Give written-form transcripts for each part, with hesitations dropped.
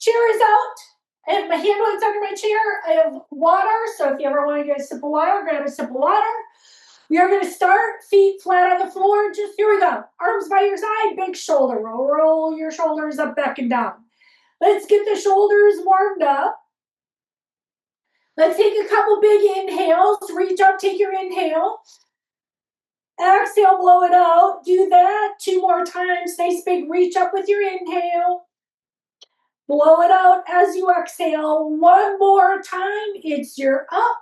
Chair is out. I have my hand weights under my chair. I have water, so if you ever want to get a sip of water, grab a sip of water. We are going to start, feet flat on the floor. Just here we go. Arms by your side, big shoulder roll. Roll your shoulders up, back and down. Let's get the shoulders warmed up. Let's take a couple big inhales. Reach up, take your inhale. Exhale, blow it out. Do that 2 more times. Nice big reach up with your inhale. Blow it out as you exhale. 1 more time. It's your up.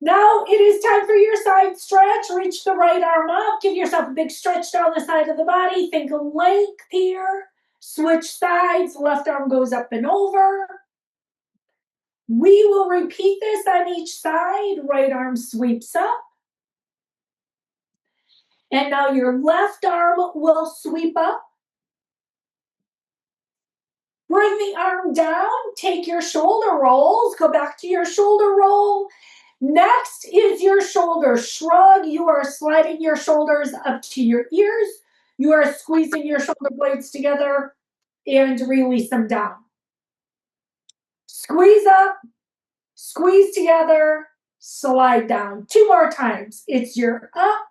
Now it is time for your side stretch. Reach the right arm up. Give yourself a big stretch down the side of the body. Think of length here. Switch sides. Left arm goes up and over. We will repeat this on each side. Right arm sweeps up. And now your left arm will sweep up. Bring the arm down. Take your shoulder rolls. Go back to your shoulder roll. Next is your shoulder shrug. You are sliding your shoulders up to your ears. You are squeezing your shoulder blades together and release them down. Squeeze up, squeeze together, slide down. 2 more times. It's your up,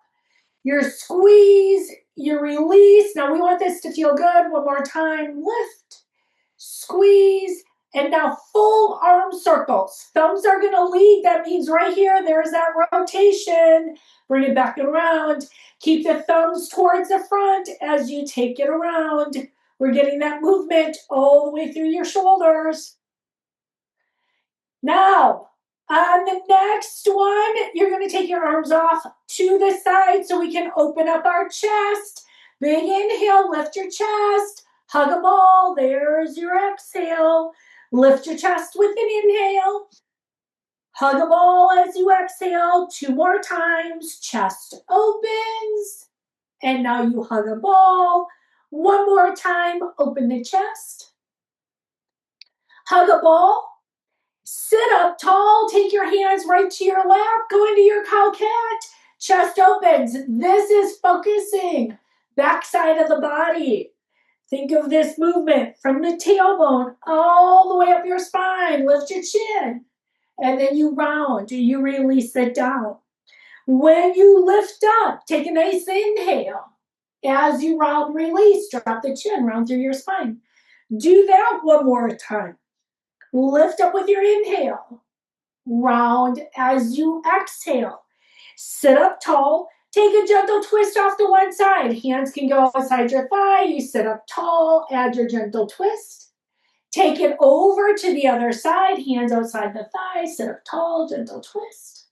your squeeze, your release. Now we want this to feel good. 1 more time. Lift, squeeze, and now full arm circles. Thumbs are going to lead. That means right here, there's that rotation. Bring it back around. Keep the thumbs towards the front as you take it around. We're getting that movement all the way through your shoulders. Now, on the next one, you're going to take your arms off to the side so we can open up our chest. Big inhale, lift your chest. Hug a ball. There's your exhale. Lift your chest with an inhale. Hug a ball as you exhale. 2 more times. Chest opens. And now you hug a ball. 1 more time. Open the chest. Hug a ball. Sit up tall. Take your hands right to your lap. Go into your cow cat. Chest opens. This is focusing. Back side of the body. Think of this movement from the tailbone all the way up your spine. Lift your chin. And then you round. You release it down. When you lift up, take a nice inhale. As you round, release. Drop the chin, round through your spine. Do that 1 more time. Lift up with your inhale. Round as you exhale. Sit up tall. Take a gentle twist off to one side. Hands can go outside your thigh. You sit up tall. Add your gentle twist. Take it over to the other side. Hands outside the thigh. Sit up tall. Gentle twist.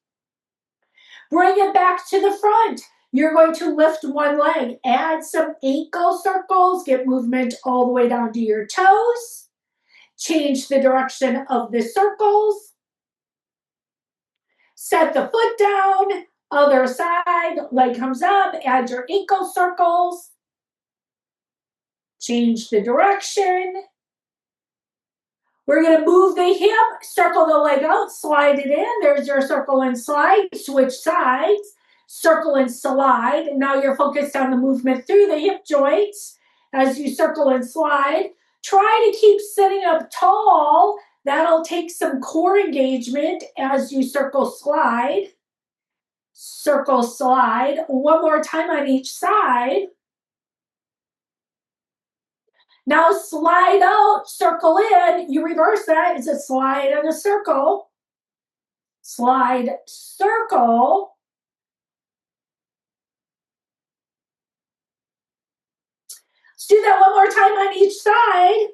Bring it back to the front. You're going to lift one leg. Add some ankle circles. Get movement all the way down to your toes. Change the direction of the circles. Set the foot down. Other side, leg comes up, add your ankle circles. Change the direction. We're going to move the hip, circle the leg out, slide it in. There's your circle and slide. Switch sides, circle and slide. And now you're focused on the movement through the hip joints as you circle and slide. Try to keep sitting up tall. That'll take some core engagement as you circle slide. Circle slide. 1 more time on each side. Now slide out, circle in. You reverse that. It's a slide and a circle. Slide, circle. Let's do that 1 more time on each side.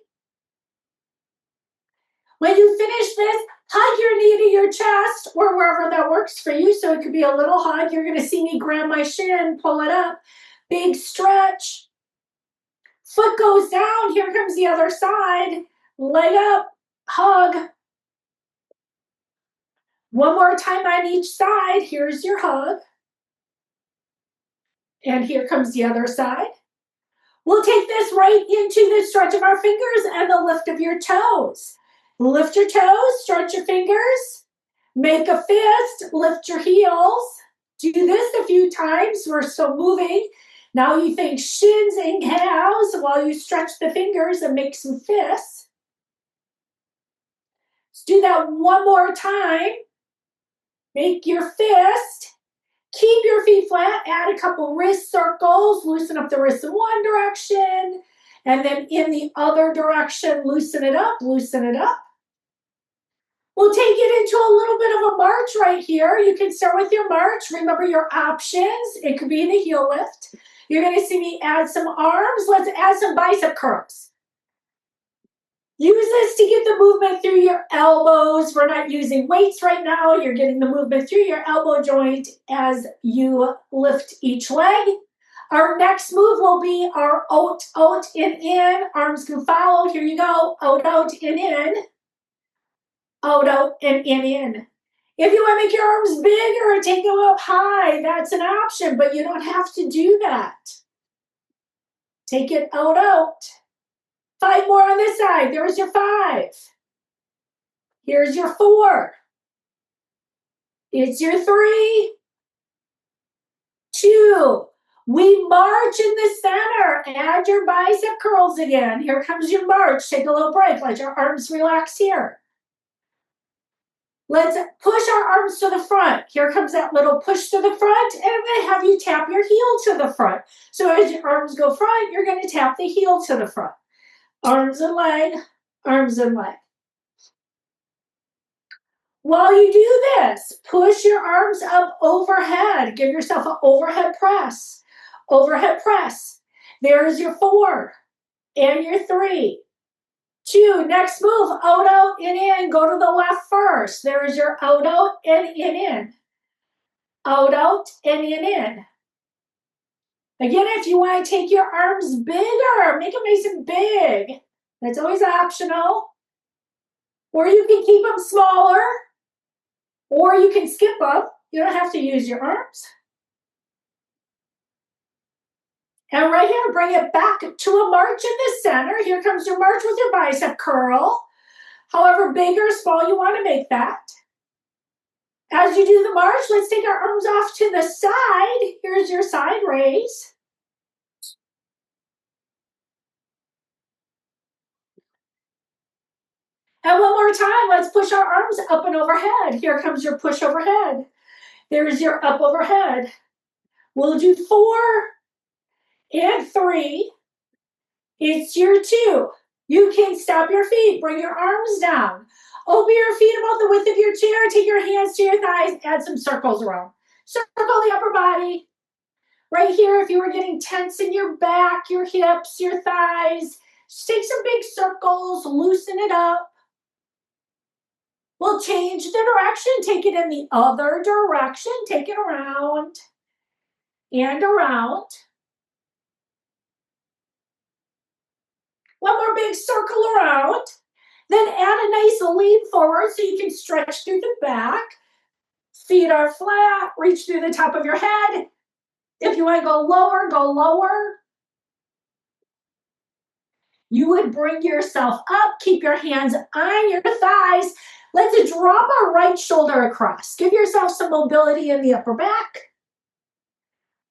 When you finish this, hug your knee to your chest or wherever that works for you. So it could be a little hug. You're going to see me grab my shin, pull it up. Big stretch. Foot goes down. Here comes the other side. Leg up, hug. 1 more time on each side. Here's your hug. And here comes the other side. We'll take this right into the stretch of our fingers and the lift of your toes. Lift your toes, stretch your fingers, make a fist, lift your heels. Do this a few times. We're still moving. Now you think shins and calves while you stretch the fingers and make some fists. Let's do that one more time. Make your fist. Keep your feet flat. Add a couple wrist circles. Loosen up the wrists in one direction. And then in the other direction, loosen it up, loosen it up. We'll take it into a little bit of a march right here. You can start with your march. Remember your options. It could be the heel lift. You're going to see me add some arms. Let's add some bicep curls. Use this to get the movement through your elbows. We're not using weights right now. You're getting the movement through your elbow joint as you lift each leg. Our next move will be our out, out, in. Arms can follow. Here you go. Out, out, in. Out, out, and in. If you want to make your arms bigger and take them up high, that's an option, but you don't have to do that. Take it out, out. 5 more on this side. There's your 5. Here's your 4. It's your 3, 2. We march in the center. Add your bicep curls again. Here comes your march. Take a little break. Let your arms relax here. Let's push our arms to the front. Here comes that little push to the front, and I'm going to have you tap your heel to the front. So as your arms go front, you're going to tap the heel to the front. Arms and leg, arms and leg. While you do this, push your arms up overhead. Give yourself an overhead press. Overhead press. There's your 4 and your 3. 2, next move, out, out, in. Go to the left first. There's your out, out, and in. Out, out, and in. Again, if you want to take your arms bigger, make them nice and big. That's always optional. Or you can keep them smaller. Or you can skip them. You don't have to use your arms. And right here, bring it back to a march in the center. Here comes your march with your bicep curl. However big or small you want to make that. As you do the march, let's take our arms off to the side. Here's your side raise. And one more time, let's push our arms up and overhead. Here comes your push overhead. There's your up overhead. We'll do 4 and 3. It's your 2. You can stop your feet. Bring your arms down. Open your feet about the width of your chair. Take your hands to your thighs. Add some circles around. Circle the upper body. Right here, if you were getting tense in your back, your hips, your thighs, just take some big circles. Loosen it up. We'll change the direction. Take it in the other direction. Take it around and around. One more big circle around. Then add a nice lean forward so you can stretch through the back. Feet are flat. Reach through the top of your head. If you want to go lower, go lower. You would bring yourself up. Keep your hands on your thighs. Let's drop our right shoulder across. Give yourself some mobility in the upper back.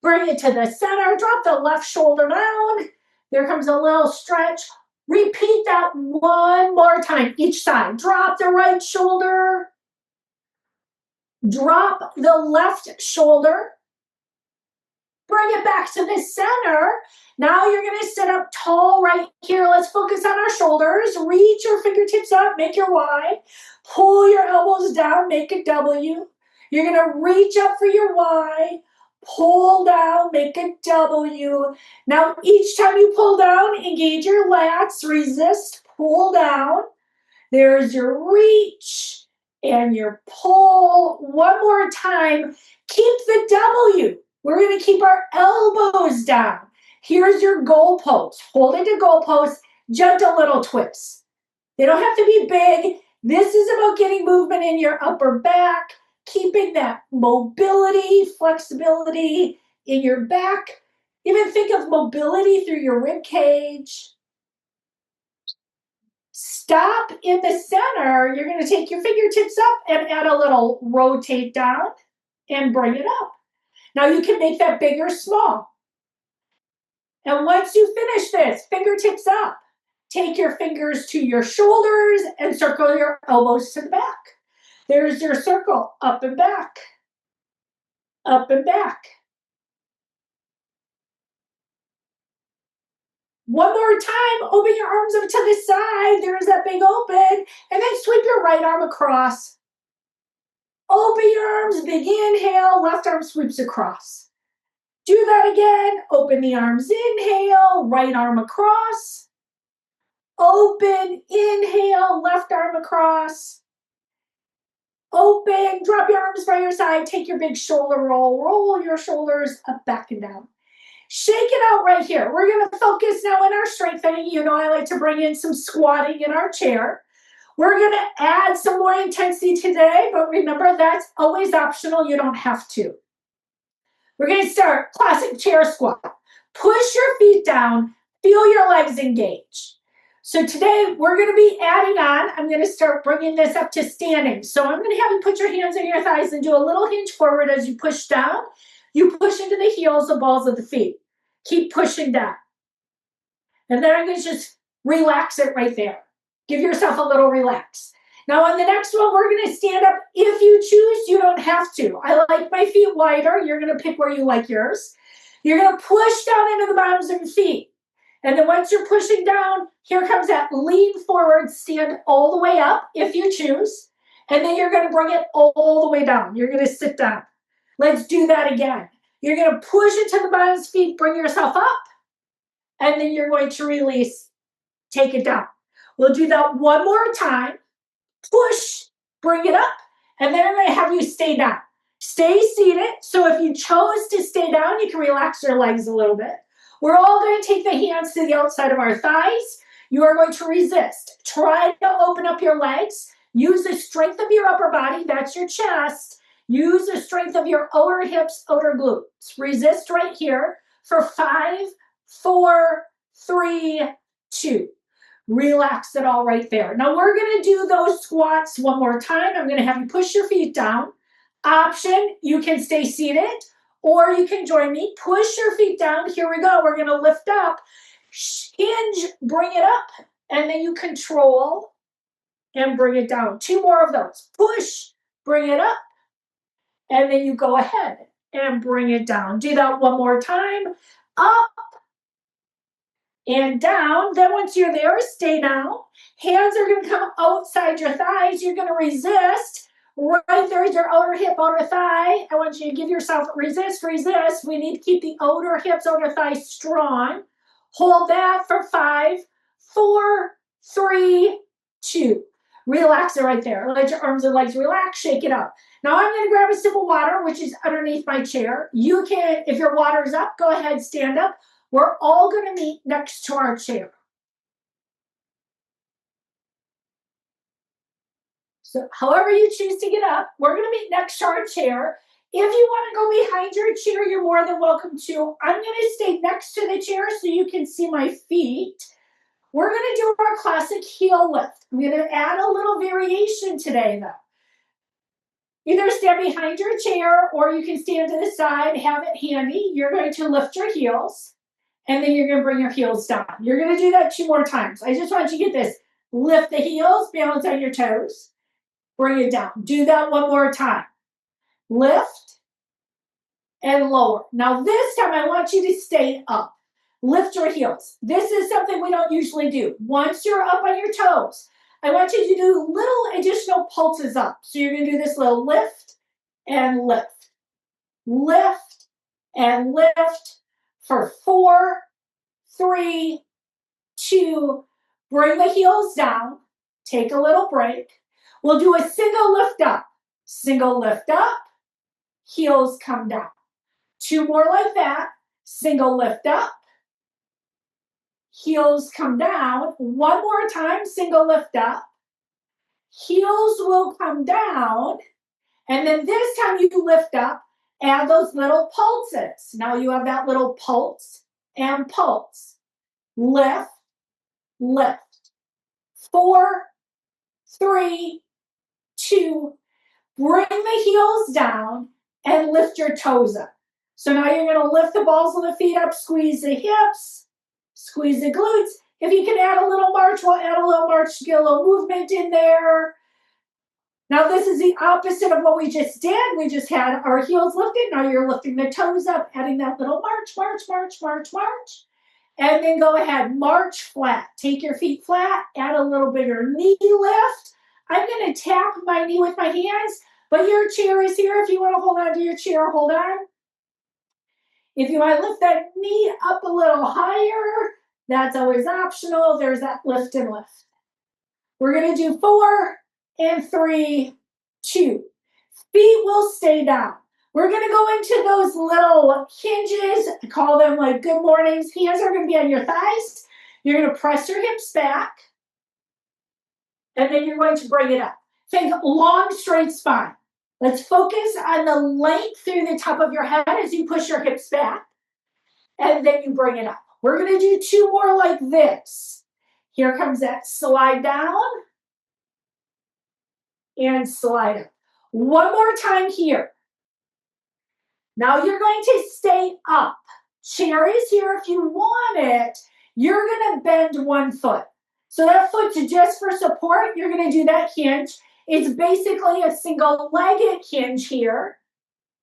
Bring it to the center. Drop the left shoulder down. There comes a little stretch. Repeat that one more time, each side. Drop the right shoulder. Drop the left shoulder. Bring it back to the center. Now you're going to sit up tall right here. Let's focus on our shoulders. Reach your fingertips up, make your Y. Pull your elbows down, make a W. You're going to reach up for your Y. Pull down, make a W. Now, each time you pull down, engage your lats, resist, pull down. There's your reach and your pull. One more time. Keep the W. We're going to keep our elbows down. Here's your goalpost. Hold it to goalpost. Gentle little twists. They don't have to be big. This is about getting movement in your upper back, keeping that mobility, flexibility in your back. Even think of mobility through your rib cage. Stop in the center. You're going to take your fingertips up and add a little rotate down and bring it up. Now you can make that big or small. And once you finish this, fingertips up. Take your fingers to your shoulders and circle your elbows to the back. There's your circle, up and back, up and back. One more time, open your arms up to the side. There's that big open. And then sweep your right arm across. Open your arms, big inhale, left arm sweeps across. Do that again. Open the arms, inhale, right arm across. Open, inhale, left arm across. Open, drop your arms by your side, take your big shoulder roll, roll your shoulders up, back, and down. Shake it out right here. We're going to focus now on our strengthening. You know I like to bring in some squatting in our chair. We're going to add some more intensity today, but remember that's always optional. You don't have to. We're going to start classic chair squat. Push your feet down, feel your legs engage. So today we're going to be adding on, I'm going to start bringing this up to standing. So I'm going to have you put your hands on your thighs and do a little hinge forward as you push down. You push into the heels, the balls of the feet. Keep pushing down. And then I'm going to just relax it right there. Give yourself a little relax. Now on the next one, we're going to stand up. If you choose, you don't have to. I like my feet wider. You're going to pick where you like yours. You're going to push down into the bottoms of your feet. And then once you're pushing down, here comes that lean forward, stand all the way up if you choose. And then you're going to bring it all the way down. You're going to sit down. Let's do that again. You're going to push into the bottoms of the feet, bring yourself up. And then you're going to release, take it down. We'll do that one more time. Push, bring it up. And then I'm going to have you stay down. Stay seated. So if you chose to stay down, you can relax your legs a little bit. We're all going to take the hands to the outside of our thighs. You are going to resist. Try to open up your legs. Use the strength of your upper body. That's your chest. Use the strength of your outer hips, outer glutes. Resist right here for 5, 4, 3, 2. Relax it all right there. Now we're going to do those squats one more time. I'm going to have you push your feet down. Option, you can stay seated or you can join me. Push your feet down. Here we go. We're going to lift up. Hinge, bring it up. And then you control and bring it down. 2 more of those. Push, bring it up. And then you go ahead and bring it down. Do that one more time. Up and down. Then once you're there, stay down. Hands are going to come outside your thighs. You're going to resist. Right there's your outer hip, outer thigh. I want you to give yourself resist, resist. We need to keep the outer hips, outer thighs strong. Hold that for 5, 4, 3, 2. Relax it right there. Let your arms and legs relax. Shake it up. Now I'm going to grab a sip of water, which is underneath my chair. You can, if your water's up, go ahead, stand up. We're all going to meet next to our chair. So however you choose to get up, we're going to meet next to our chair. If you want to go behind your chair, you're more than welcome to. I'm going to stay next to the chair so you can see my feet. We're going to do our classic heel lift. I'm going to add a little variation today, though. Either stand behind your chair or you can stand to the side, have it handy. You're going to lift your heels, and then you're going to bring your heels down. You're going to do that 2 more times. I just want you to get this. Lift the heels, balance on your toes. Bring it down. Do that one more time. Lift and lower. Now this time I want you to stay up. Lift your heels. This is something we don't usually do. Once you're up on your toes, I want you to do little additional pulses up. So you're going to do this little lift and lift. Lift and lift for 4, 3, 2. Bring the heels down. Take a little break. We'll do a single lift up. Single lift up. Heels come down. 2 more like that. Single lift up. Heels come down. 1 more time. Single lift up. Heels will come down. And then this time you lift up. Add those little pulses. Now you have that little pulse and pulse. Lift, lift. 4, 3, 2. Bring the heels down and lift your toes up. So now you're gonna lift the balls of the feet up, squeeze the hips, squeeze the glutes. If you can add a little march, we'll add a little march to get a little movement in there. Now this is the opposite of what we just did. We just had our heels lifted. Now you're lifting the toes up, adding that little march, march, march, march, march. And then go ahead, march flat. Take your feet flat, add a little bigger knee lift. I'm gonna tap my knee with my hands, but your chair is here. If you wanna hold on to your chair, hold on. If you want to lift that knee up a little higher, that's always optional. There's that lift and lift. We're going to do 4 and 3, 2. Feet will stay down. We're going to go into those little hinges. I call them like good mornings. Hands are going to be on your thighs. You're going to press your hips back. And then you're going to bring it up. Think long, straight spine. Let's focus on the length through the top of your head as you push your hips back. And then you bring it up. We're going to do 2 more like this. Here comes that slide down and slide up. One more time here. Now you're going to stay up. Chair is here if you want it. You're going to bend one foot. So that foot's just for support. You're going to do that hinge. It's basically a single-legged hinge here,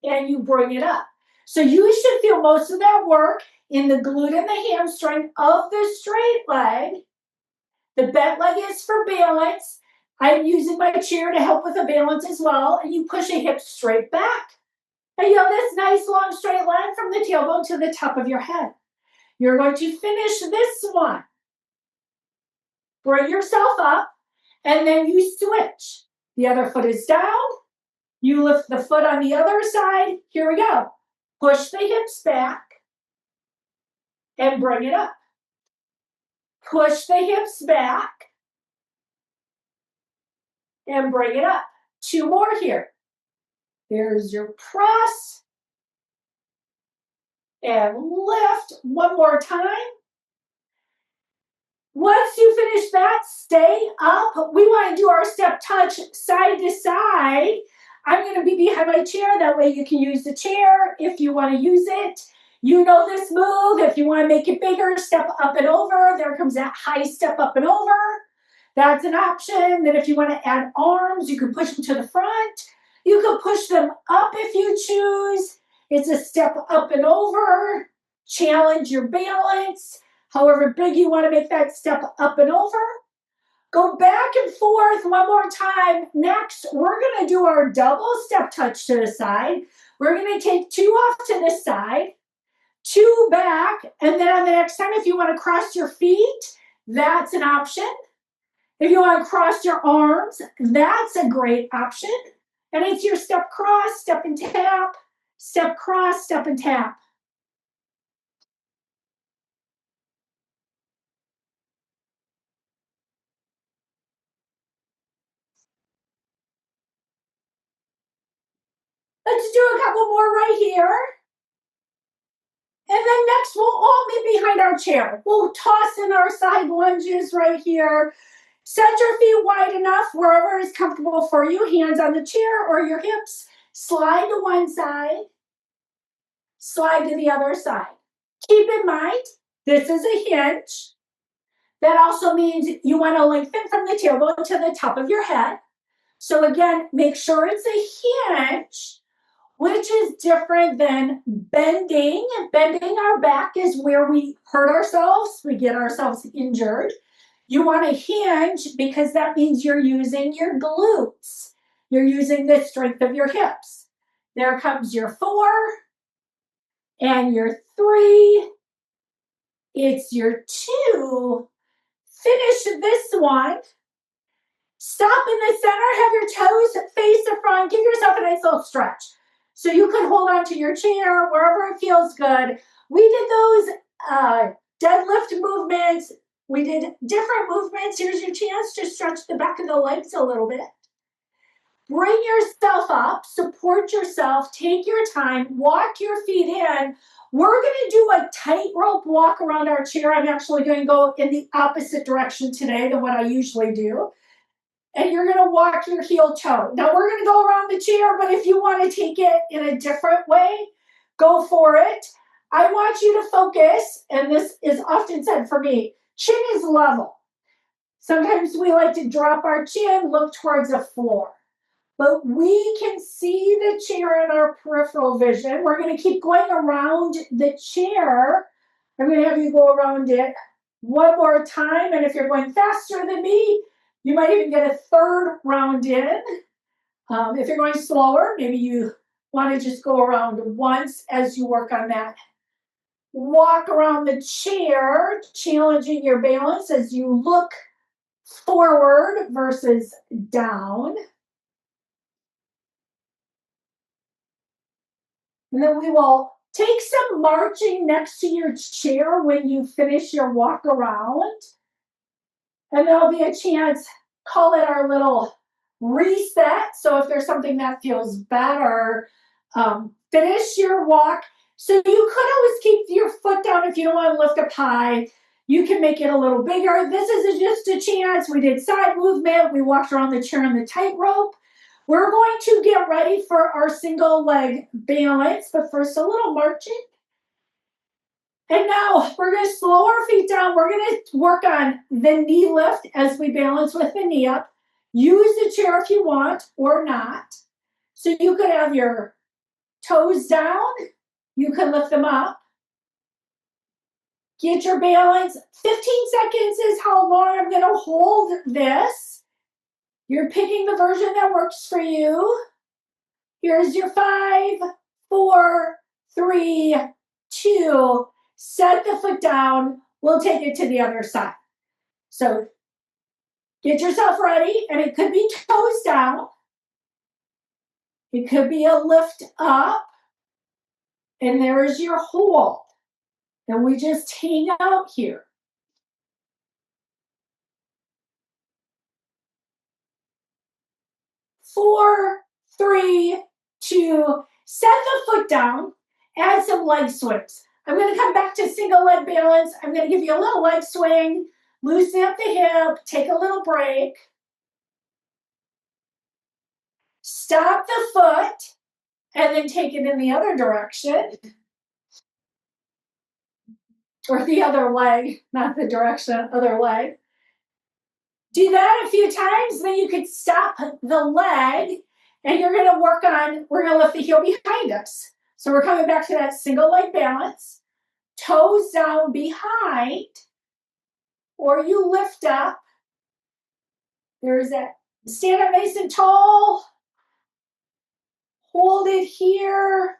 and you bring it up. So you should feel most of that work in the glute and the hamstring of the straight leg. The bent leg is for balance. I'm using my chair to help with the balance as well, and you push a hip straight back. And you have this nice long straight line from the tailbone to the top of your head. You're going to finish this one. Bring yourself up, and then you switch. The other foot is down. You lift the foot on the other side. Here we go. Push the hips back and bring it up. Push the hips back and bring it up. 2 more here. There's your press and lift. One more time. Once you finish that, stay up. We want to do our step touch side to side. I'm going to be behind my chair. That way you can use the chair if you want to use it. You know this move. If you want to make it bigger, step up and over. There comes that high step up and over. That's an option. Then if you want to add arms, you can push them to the front. You can push them up if you choose. It's a step up and over. Challenge your balance. However big you want to make that step up and over. Go back and forth one more time. Next, we're going to do our double step touch to the side. We're going to take 2 off to the side, 2 back, and then on the next time, if you want to cross your feet, that's an option. If you want to cross your arms, that's a great option. And it's your step cross, step and tap, step cross, step and tap. Let's do a couple more right here. And then next, we'll all be behind our chair. We'll toss in our side lunges right here. Set your feet wide enough wherever is comfortable for you. Hands on the chair or your hips. Slide to one side. Slide to the other side. Keep in mind, this is a hinge. That also means you want to lengthen from the tailbone to the top of your head. So again, make sure it's a hinge, which is different than bending. Bending our back is where we hurt ourselves, we get ourselves injured. You want to hinge because that means you're using your glutes. You're using the strength of your hips. There comes your 4 and your 3. It's your 2. Finish this one. Stop in the center, have your toes face the front. Give yourself a nice little stretch. So you can hold on to your chair wherever it feels good. We did those deadlift movements. We did different movements. Here's your chance to stretch the back of the legs a little bit. Bring yourself up, support yourself, take your time, walk your feet in. We're going to do a tightrope walk around our chair. I'm actually going to go in the opposite direction today than what I usually do. And you're going to walk your heel toe. Now we're going to go around the chair, but if you want to take it in a different way, go for it. I want you to focus, and this is often said for me, chin is level. Sometimes we like to drop our chin, look towards the floor. But we can see the chair in our peripheral vision. We're going to keep going around the chair. I'm going to have you go around it one more time. And if you're going faster than me, you might even get a third round in. If you're going slower, maybe you want to just go around once as you work on that. Walk around the chair, challenging your balance as you look forward versus down. And then we will take some marching next to your chair when you finish your walk around. And there'll be a chance, call it our little reset. So if there's something that feels better, finish your walk. So you could always keep your foot down if you don't want to lift up high. You can make it a little bigger. This is just a chance. We did side movement. We walked around the chair on the tightrope. We're going to get ready for our single leg balance, but first a little marching. And now we're going to slow our feet down. We're going to work on the knee lift as we balance with the knee up. Use the chair if you want or not. So you could have your toes down. You can lift them up. Get your balance. 15 seconds is how long I'm going to hold this. You're picking the version that works for you. Here's your 5, 4, 3, 2. Set the foot down. We'll take it to the other side. So get yourself ready, and it could be toes down. It could be a lift up. And there is your hold. And we just hang out here. 4, 3, 2. Set the foot down. Add some leg swings. I'm going to come back to single leg balance. I'm going to give you a little leg swing. Loosen up the hip. Take a little break. Stop the foot. And then take it in the other direction. Or the other leg. Not the direction, other leg. Do that a few times. Then you could stop the leg. And you're going to work on, we're going to lift the heel behind us. So we're coming back to that single leg balance. Toes down behind. Or you lift up. There's that. Stand up nice and tall. Hold it here.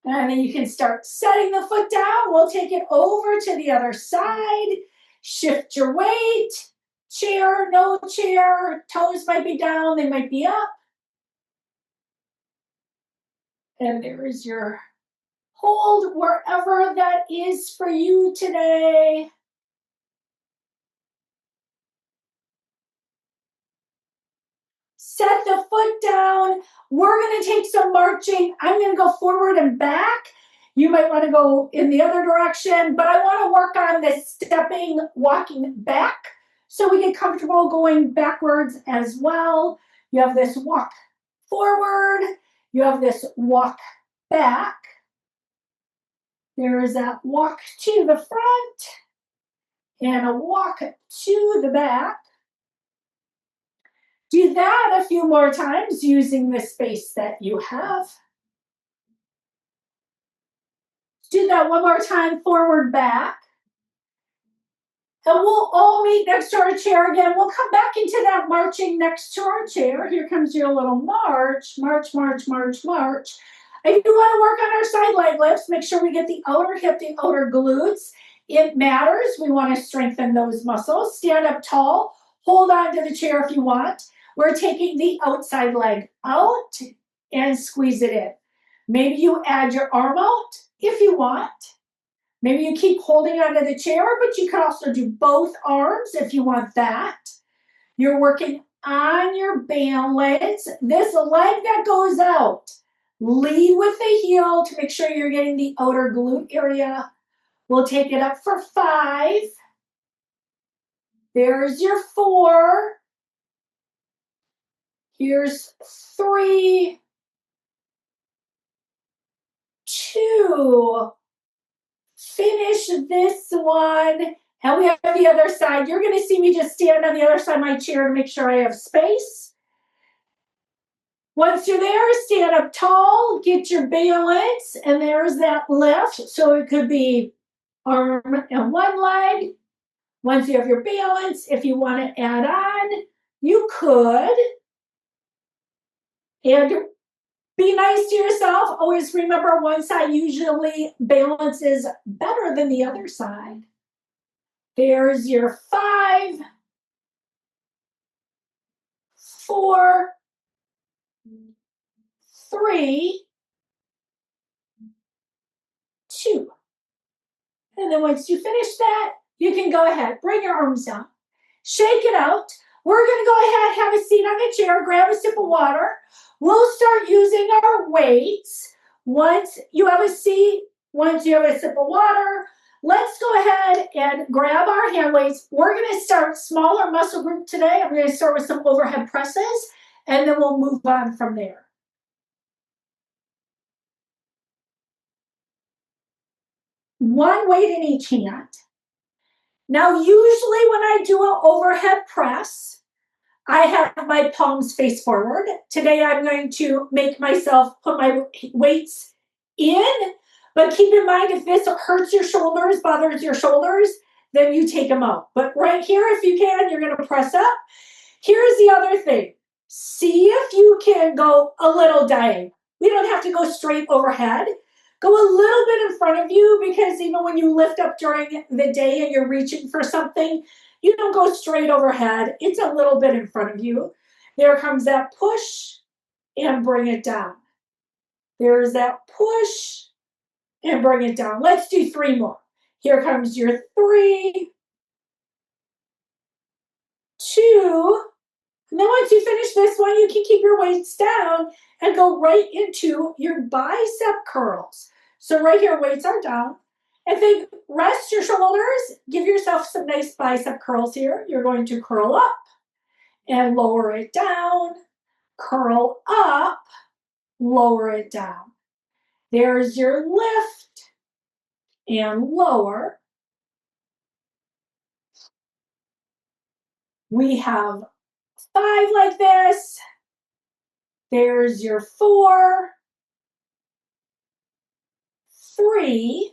And then you can start setting the foot down. We'll take it over to the other side. Shift your weight. Chair, no chair. Toes might be down. They might be up. And there is your hold wherever that is for you today. Set the foot down. We're going to take some marching. I'm going to go forward and back. You might want to go in the other direction, but I want to work on this stepping, walking back so we get comfortable going backwards as well. You have this walk forward. You have this walk back. There is that walk to the front and a walk to the back. Do that a few more times using the space that you have. Do that one more time, forward, back. And we'll all meet next to our chair again. We'll come back into that marching next to our chair. Here comes your little march, march, march, march, march. I do want to work on our side leg lifts. Make sure we get the outer hip, the outer glutes. It matters. We want to strengthen those muscles. Stand up tall. Hold on to the chair if you want. We're taking the outside leg out and squeeze it in. Maybe you add your arm out if you want. Maybe you keep holding onto the chair, but you can also do both arms if you want that. You're working on your balance. This leg that goes out, lead with the heel to make sure you're getting the outer glute area. We'll take it up for 5. There's your 4. Here's 3. 2. Finish this one. And we have the other side. You're going to see me just stand on the other side of my chair to make sure I have space. Once you're there, stand up tall, get your balance, and there's that lift. So it could be arm and one leg. Once you have your balance, if you want to add on, you could. And be nice to yourself. Always remember one side usually balances better than the other side. There's your 5, 4, 3, 2. And then once you finish that, you can go ahead, bring your arms down, shake it out. We're going to go ahead, have a seat on the chair, grab a sip of water. We'll start using our weights. Once you have a seat, once you have a sip of water, let's go ahead and grab our hand weights. We're going to start smaller muscle group today. I'm going to start with some overhead presses, and then we'll move on from there. One weight in each hand. Now, usually when I do an overhead press, I have my palms face forward. Today, I'm going to make myself put my weights in, but keep in mind if this hurts your shoulders, bothers your shoulders, then you take them out. But right here, if you can, you're going to press up. Here's the other thing. See if you can go a little diagonal. We don't have to go straight overhead. Go a little bit in front of you, because even when you lift up during the day and you're reaching for something, you don't go straight overhead. It's a little bit in front of you. There comes that push and bring it down. There's that push and bring it down. Let's do 3 more. Here comes your 3, 2. And then once you finish this one, you can keep your weights down and go right into your bicep curls. So right here, weights are down. And then rest your shoulders. Give yourself some nice bicep curls here. You're going to curl up and lower it down. Curl up, lower it down. There's your lift and lower. We have 5 like this. There's your 4, 3,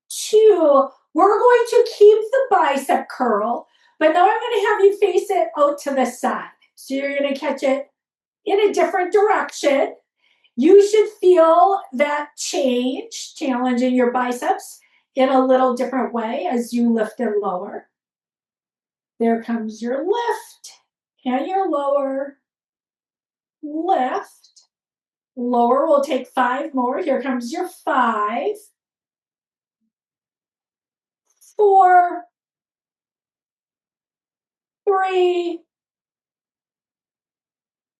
2. We're going to keep the bicep curl, but now I'm going to have you face it out to the side. So you're going to catch it in a different direction. You should feel that change, challenging your biceps in a little different way as you lift and lower. There comes your lift and your lower. Lift, lower. We'll take 5 more. Here comes your 5, 4, 3,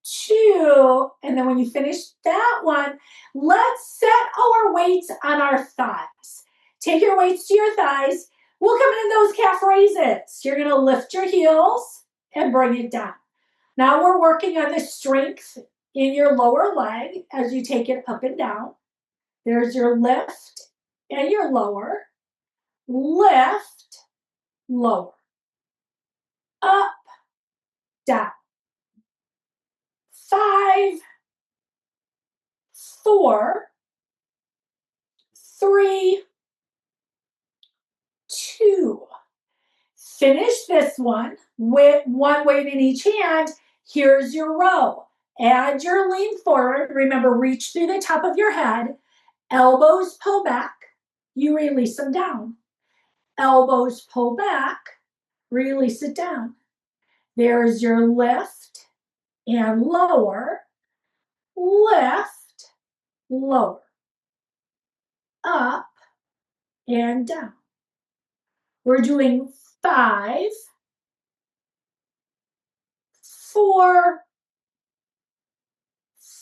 2, and then when you finish that one, let's set our weights on our thighs. Take your weights to your thighs. We'll come into those calf raises. You're going to lift your heels and bring it down. Now we're working on the strength in your lower leg as you take it up and down. There's your lift and your lower. Lift, lower. Up, down. 5, 4, 3, 2. Finish this one with 1 weight in each hand. Here's your row. Add your lean forward. Remember, reach through the top of your head. Elbows pull back. You release them down. Elbows pull back. Release it down. There's your lift and lower. Lift, lower. Up and down. We're doing 5, 4,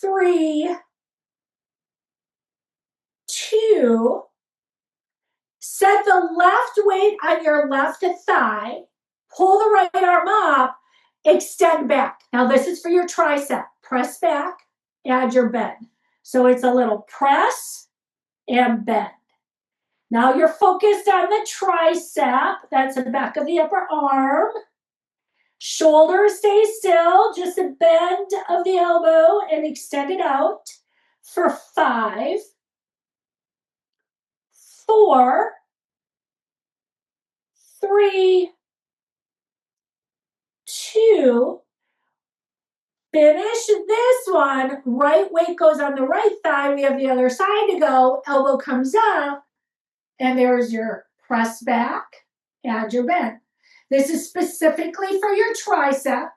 3, 2. Set the left weight on your left thigh. Pull the right arm up. Extend back. Now this is for your tricep. Press back. Add your bend. So it's a little press and bend. Now you're focused on the tricep. That's the back of the upper arm. Shoulders stay still, just a bend of the elbow and extend it out for 5, 4, 3, 2. Finish this one. Right weight goes on the right thigh. We have the other side to go. Elbow comes up, and there's your press back and your bend. This is specifically for your tricep.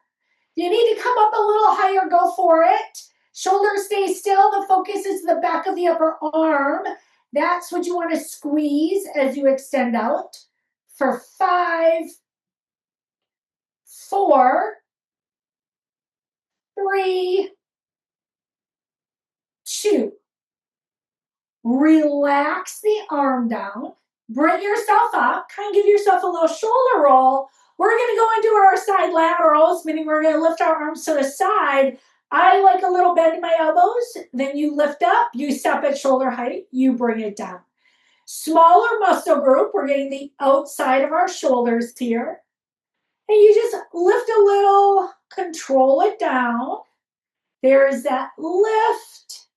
You need to come up a little higher, go for it. Shoulders stay still. The focus is the back of the upper arm. That's what you want to squeeze as you extend out for 5, 4, 3, 2. Relax the arm down. Bring yourself up. Kind of give yourself a little shoulder roll. We're going to go into our side laterals, meaning we're going to lift our arms to the side. I like a little bend in my elbows. Then you lift up. You stop at shoulder height. You bring it down. Smaller muscle group. We're getting the outside of our shoulders here. And you just lift a little, control it down. There is that lift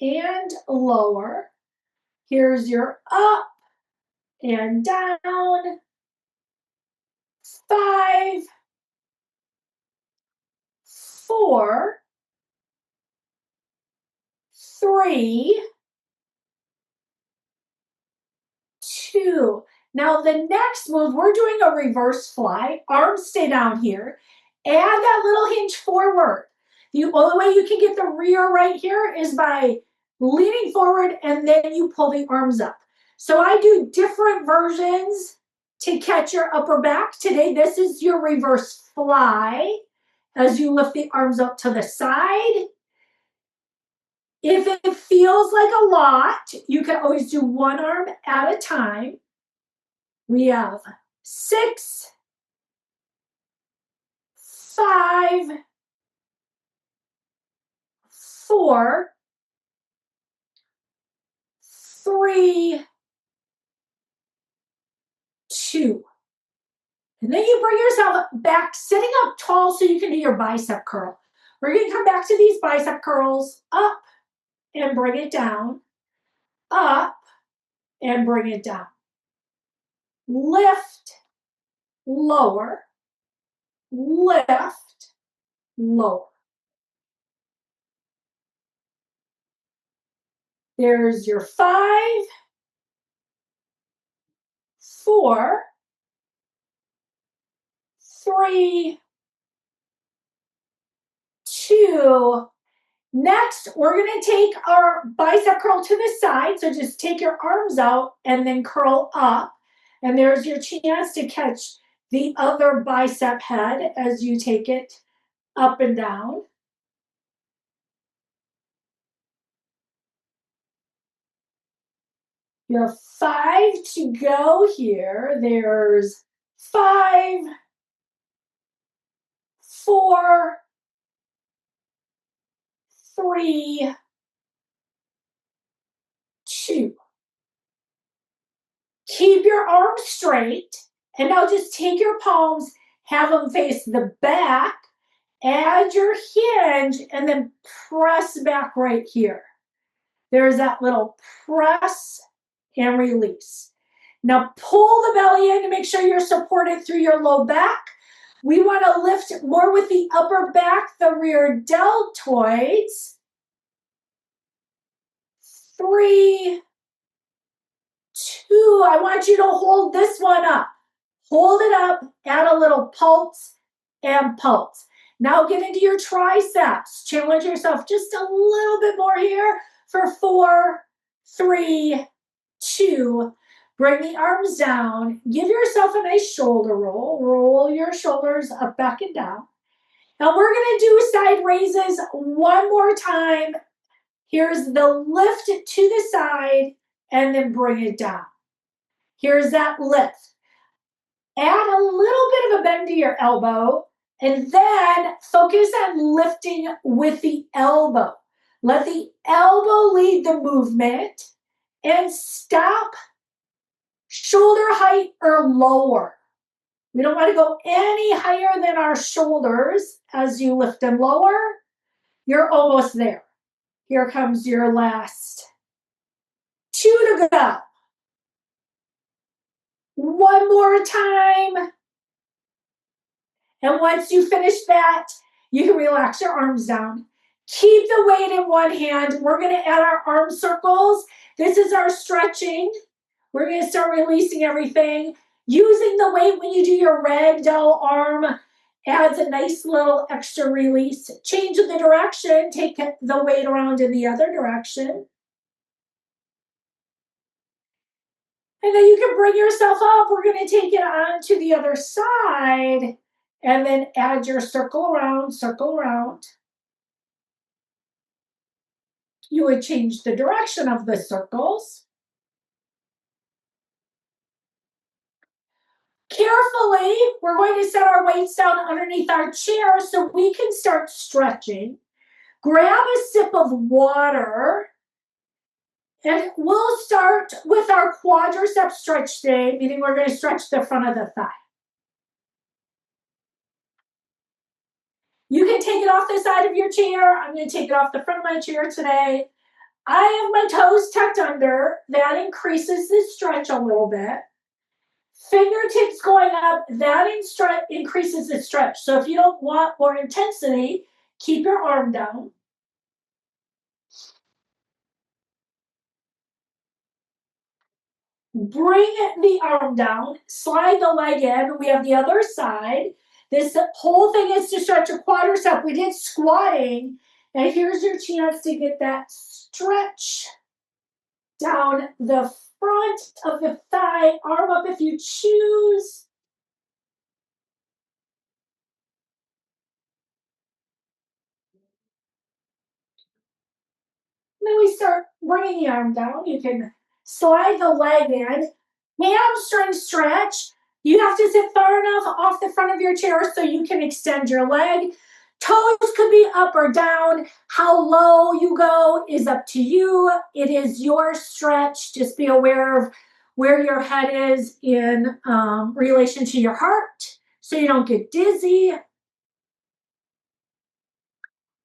and lower. Here's your up and down. 5, 4, 3, 2. Now the next move, we're doing a reverse fly. Arms stay down here. Add that little hinge forward. The only way you can get the rear right here is by leaning forward and then you pull the arms up. So I do different versions to catch your upper back. Today, this is your reverse fly as you lift the arms up to the side. If it feels like a lot, you can always do one arm at a time. We have 6, 5, 4, 3, 2. And then you bring yourself back, sitting up tall so you can do your bicep curl. We're going to come back to these bicep curls, up and bring it down, up and bring it down. Lift, lower, lift, lower. There's your 5, 4, 3, 2. Next, we're going to take our bicep curl to the side. So just take your arms out and then curl up. And there's your chance to catch the other bicep head as you take it up and down. You have 5 to go here. There's 5, 4, 3, 2. Keep your arms straight. And now just take your palms, have them face the back, add your hinge, and then press back right here. There's that little press and release. Now pull the belly in to make sure you're supported through your low back. We want to lift more with the upper back, the rear deltoids. 3, 2. I want you to hold this one up. Hold it up, add a little pulse and pulse. Now get into your triceps. Challenge yourself just a little bit more here for 4, 3, 2. Bring the arms down. Give yourself a nice shoulder roll. Roll your shoulders up, back, and down. Now we're going to do side raises one more time. Here's the lift to the side and then bring it down. Here's that lift. Add a little bit of a bend to your elbow and then focus on lifting with the elbow. Let the elbow lead the movement and stop shoulder height or lower. We don't want to go any higher than our shoulders as you lift and lower. You're almost there. Here comes your last 2 to go. One more time. And once you finish that, you can relax your arms down. Keep the weight in one hand. We're going to add our arm circles. This is our stretching. We're going to start releasing everything. Using the weight when you do your ragdoll arm adds a nice little extra release. Change the direction. Take the weight around in the other direction. And then you can bring yourself up. We're going to take it on to the other side. And then add your circle around, circle around. You would change the direction of the circles. Carefully, we're going to set our weights down underneath our chair so we can start stretching. Grab a sip of water, and we'll start with our quadricep stretch today, meaning we're going to stretch the front of the thigh. You can take it off the side of your chair. I'm going to take it off the front of my chair today. I have my toes tucked under. That increases the stretch a little bit. Fingertips going up, that increases the stretch. So if you don't want more intensity, keep your arm down. Bring the arm down, slide the leg in. We have the other side. This whole thing is to stretch your quadricep. We did squatting, and here's your chance to get that stretch down the front of the thigh, arm up if you choose. Then we start bringing the arm down. You can slide the leg in. Hamstring stretch. You have to sit far enough off the front of your chair so you can extend your leg. Toes could be up or down. How low you go is up to you. It is your stretch. Just be aware of where your head is in relation to your heart so you don't get dizzy.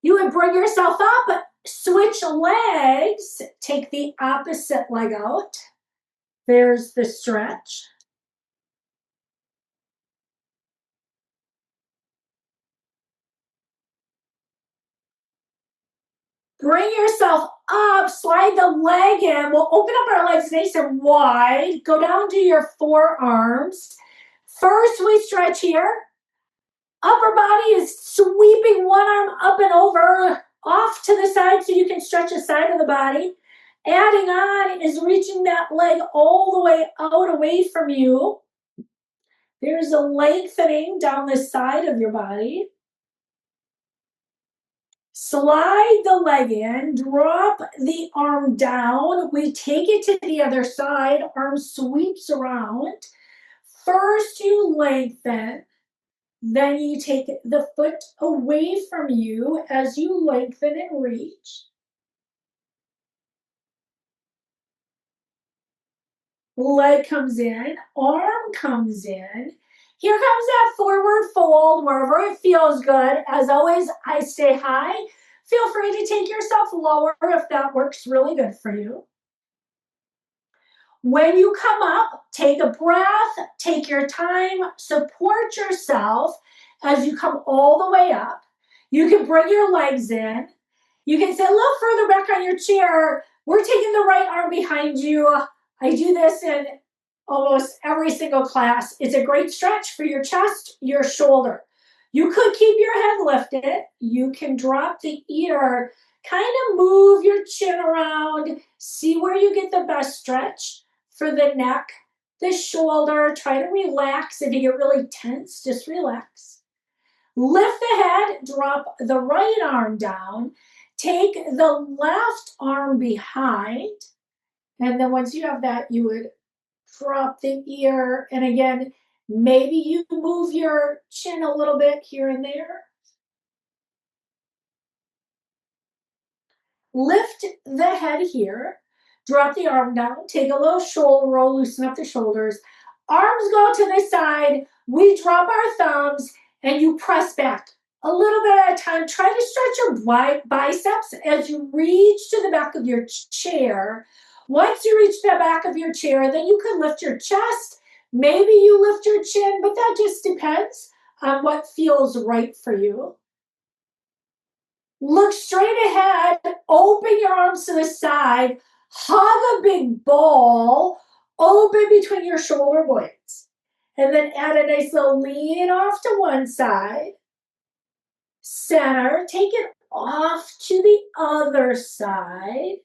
You would bring yourself up, switch legs, take the opposite leg out. There's the stretch. Bring yourself up, slide the leg in. We'll open up our legs nice and wide. Go down to your forearms. First, we stretch here. Upper body is sweeping one arm up and over, off to the side so you can stretch the side of the body. Adding on is reaching that leg all the way out away from you. There's a lengthening down the side of your body. Slide the leg in, drop the arm down. We take it to the other side, arm sweeps around. First you lengthen, then you take the foot away from you as you lengthen and reach. Leg comes in, arm comes in. Here comes that forward fold wherever it feels good. As always, I stay high. Feel free to take yourself lower if that works really good for you. When you come up, take a breath, take your time, support yourself as you come all the way up. You can bring your legs in. You can sit a little further back on your chair. We're taking the right arm behind you. I do this in almost every single class. It's a great stretch for your chest, your shoulder. You could keep your head lifted. You can drop the ear, kind of move your chin around, see where you get the best stretch for the neck, the shoulder. Try to relax. If you get really tense, just relax. Lift the head, drop the right arm down, take the left arm behind, and then once you have that, you would drop the ear. And again, maybe you move your chin a little bit here and there. Lift the head here. Drop the arm down. Take a little shoulder roll. Loosen up the shoulders. Arms go to the side. We drop our thumbs and you press back a little bit at a time. Try to stretch your biceps as you reach to the back of your chair. Once you reach the back of your chair, then you can lift your chest. Maybe you lift your chin, but that just depends on what feels right for you. Look straight ahead, open your arms to the side, hug a big ball, open between your shoulder blades. And then add a nice little lean off to one side. Center, take it off to the other side.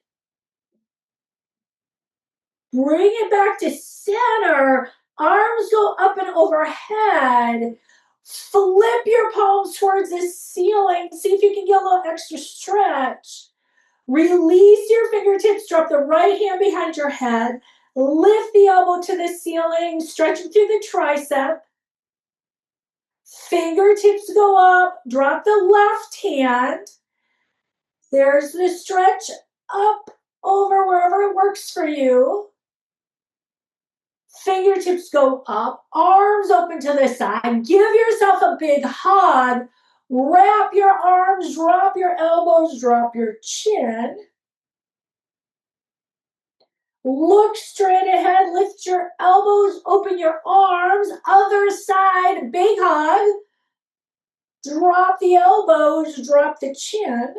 Bring it back to center. Arms go up and overhead. Flip your palms towards the ceiling. See if you can get a little extra stretch. Release your fingertips. Drop the right hand behind your head. Lift the elbow to the ceiling. Stretching through the tricep. Fingertips go up. Drop the left hand. There's the stretch up over wherever it works for you. Fingertips go up, arms open to the side. Give yourself a big hug. Wrap your arms, drop your elbows, drop your chin. Look straight ahead, lift your elbows, open your arms. Other side, big hug. Drop the elbows, drop the chin.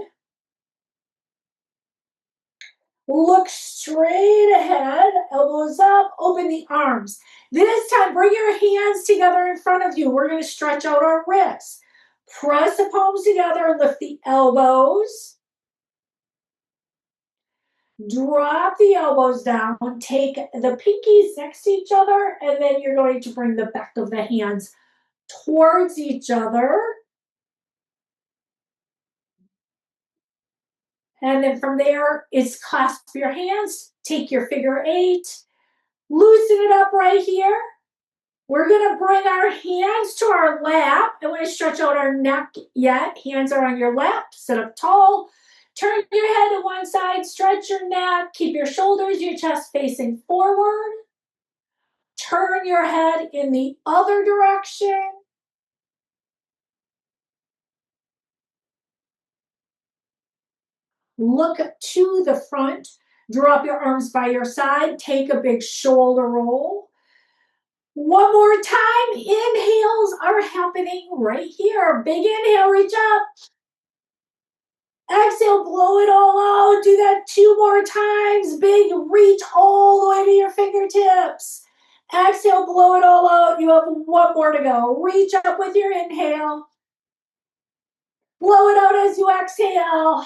Look straight ahead, elbows up, open the arms. This time, bring your hands together in front of you. We're going to stretch out our wrists. Press the palms together, lift the elbows. Drop the elbows down. Take the pinkies next to each other, and then you're going to bring the back of the hands towards each other. And then from there is clasp your hands, take your figure eight, loosen it up right here. We're going to bring our hands to our lap. I want to stretch out our neck yet. Hands are on your lap, sit up tall. Turn your head to one side, stretch your neck, keep your shoulders, your chest facing forward. Turn your head in the other direction. Look to the front. Drop your arms by your side. Take a big shoulder roll. One more time. Inhales are happening right here. Big inhale, reach up. Exhale, blow it all out. Do that 2 more times. Big reach all the way to your fingertips. Exhale, blow it all out. You have 1 more to go. Reach up with your inhale. Blow it out as you exhale.